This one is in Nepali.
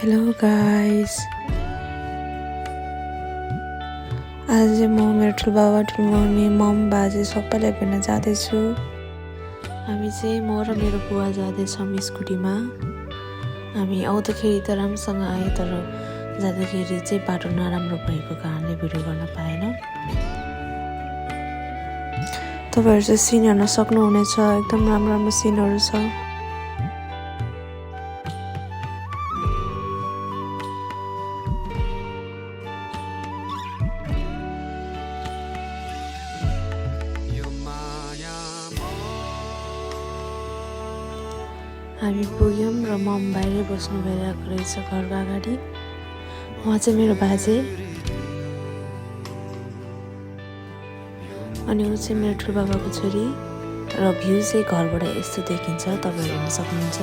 हेलो गाइस, आज म मेरो ठुलोबाबा ठुलोमम्मी बाजे सबैलाई भेट्न जाँदैछु। हामी चाहिँ म र मेरो बुवा जाँदैछौँ स्कुटीमा। हामी आउँदाखेरि त राम्रोसँग आयो, तर जाँदाखेरि चाहिँ बाटो नराम्रो भएको कारणले भिडियो गर्न पाएनौँ। तपाईँहरू चाहिँ सिन हेर्न सक्नुहुनेछ, एकदम राम्रो राम्रो सिनहरू छ। हामी पुग्यौँ र मम बाहिरै बस्नु भइरहेको रहेछ घरको अगाडि। उहाँ चाहिँ मेरो बाजे अनि ऊ चाहिँ मेरो ठुलोबाबाको छोरी। र भ्यू चाहिँ घरबाट यस्तो देखिन्छ, तपाईँहरू हेर्न सक्नुहुन्छ।